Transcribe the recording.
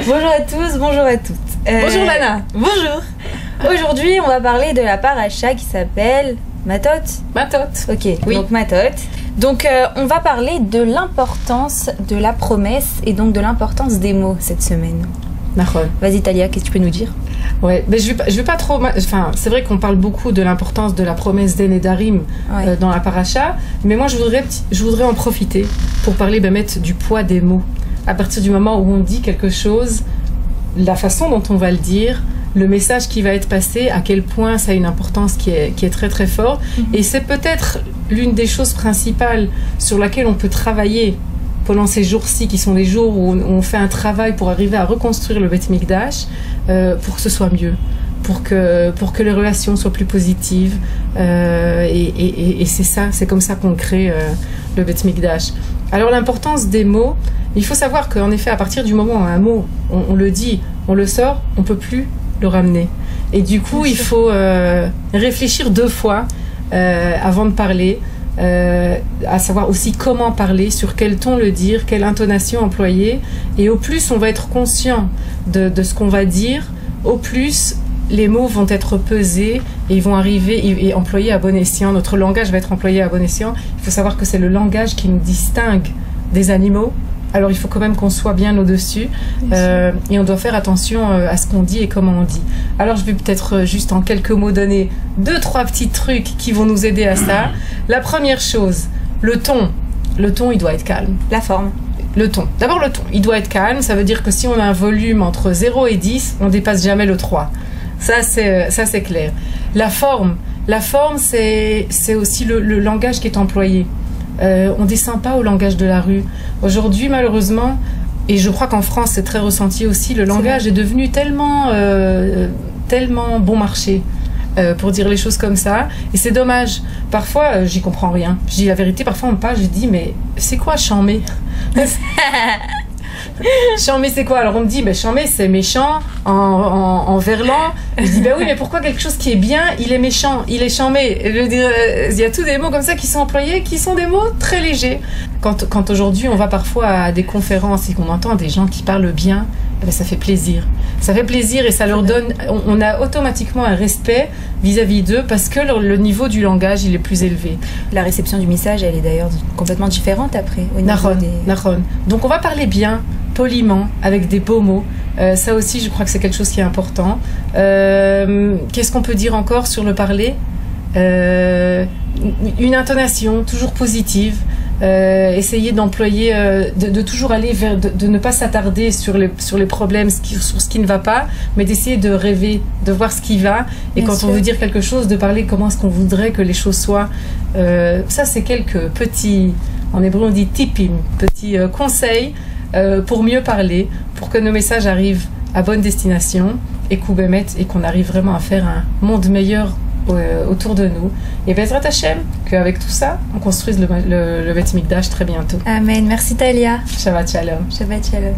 Bonjour à tous, bonjour à toutes. Bonjour Lana. Bonjour. Aujourd'hui, on va parler de la paracha qui s'appelle Matot. Matot. Ok, oui. Donc Matot. Donc on va parler de l'importance de la promesse et donc de l'importance des mots cette semaine. Vas-y Talia, qu'est-ce que tu peux nous dire? Ouais, mais je vais pas trop. Enfin, c'est vrai qu'on parle beaucoup de l'importance de la promesse d'Enedarim dans la paracha, mais moi je voudrais en profiter pour parler, mettre du poids des mots. À partir du moment où on dit quelque chose, la façon dont on va le dire, le message qui va être passé, à quel point ça a une importance qui est très très fort. Et c'est peut-être l'une des choses principales sur laquelle on peut travailler pendant ces jours-ci, qui sont les jours où on fait un travail pour arriver à reconstruire le Beth Mikdash, pour que ce soit mieux, pour que les relations soient plus positives. Et c'est ça, c'est comme ça qu'on crée le Beth Mikdash. Alors l'importance des mots, il faut savoir qu'en effet, à partir du moment où un mot, on le dit, on le sort, on ne peut plus le ramener. Et du coup, il faut réfléchir 2 fois avant de parler, à savoir aussi comment parler, sur quel ton le dire, quelle intonation employer. Et au plus on va être conscient de ce qu'on va dire, au plus les mots vont être pesés et ils vont arriver et employés à bon escient. Notre langage va être employé à bon escient. Il faut savoir que c'est le langage qui nous distingue des animaux. Alors il faut quand même qu'on soit bien au-dessus et on doit faire attention à ce qu'on dit et comment on dit. Alors je vais peut-être juste en quelques mots donner 2-3 petits trucs qui vont nous aider à ça. La première chose, le ton. Le ton, il doit être calme. La forme. Le ton. D'abord le ton, il doit être calme. Ça veut dire que si on a un volume entre 0 et 10, on dépasse jamais le 3. Ça c'est clair. La forme, c'est aussi le langage qui est employé. On ne descend pas au langage de la rue. Aujourd'hui, malheureusement, et je crois qu'en France, c'est très ressenti aussi, le langage est devenu tellement bon marché, pour dire les choses comme ça. Et c'est dommage. Parfois, j'y comprends rien. Je dis la vérité, parfois on me parle, je dis, mais c'est quoi chambé? Chambé c'est quoi? Alors on me dit chambé c'est méchant en verlan. Je dis oui, mais pourquoi quelque chose qui est bien il est méchant, il est chambé? Il y a tous des mots comme ça qui sont employés, qui sont des mots très légers. Quand aujourd'hui on va parfois à des conférences et qu'on entend des gens qui parlent bien, ça fait plaisir. Ça fait plaisir et ça leur donne, on a automatiquement un respect vis-à-vis d'eux parce que le niveau du langage il est plus élevé. La réception du message elle est d'ailleurs complètement différente après au niveau Naron. Donc on va parler bien, poliment, avec des beaux mots. Ça aussi je crois que c'est quelque chose qui est important. Qu'est-ce qu'on peut dire encore sur le parler? Une intonation toujours positive. Essayer d'employer, de toujours aller vers, de ne pas s'attarder sur les problèmes, sur ce qui ne va pas, mais d'essayer de rêver, de voir ce qui va. Et quand on veut dire quelque chose, de parler comment est-ce qu'on voudrait que les choses soient. Ça, c'est quelques petits, en hébreu on dit tipim, petits conseils pour mieux parler, pour que nos messages arrivent à bonne destination et qu'on arrive vraiment à faire un monde meilleur autour de nous. Et Bezrat Hashem, qu'avec tout ça, on construise le Beth Mikdash très bientôt. Amen. Merci Talia. Shabbat Shalom. Shabbat Shalom.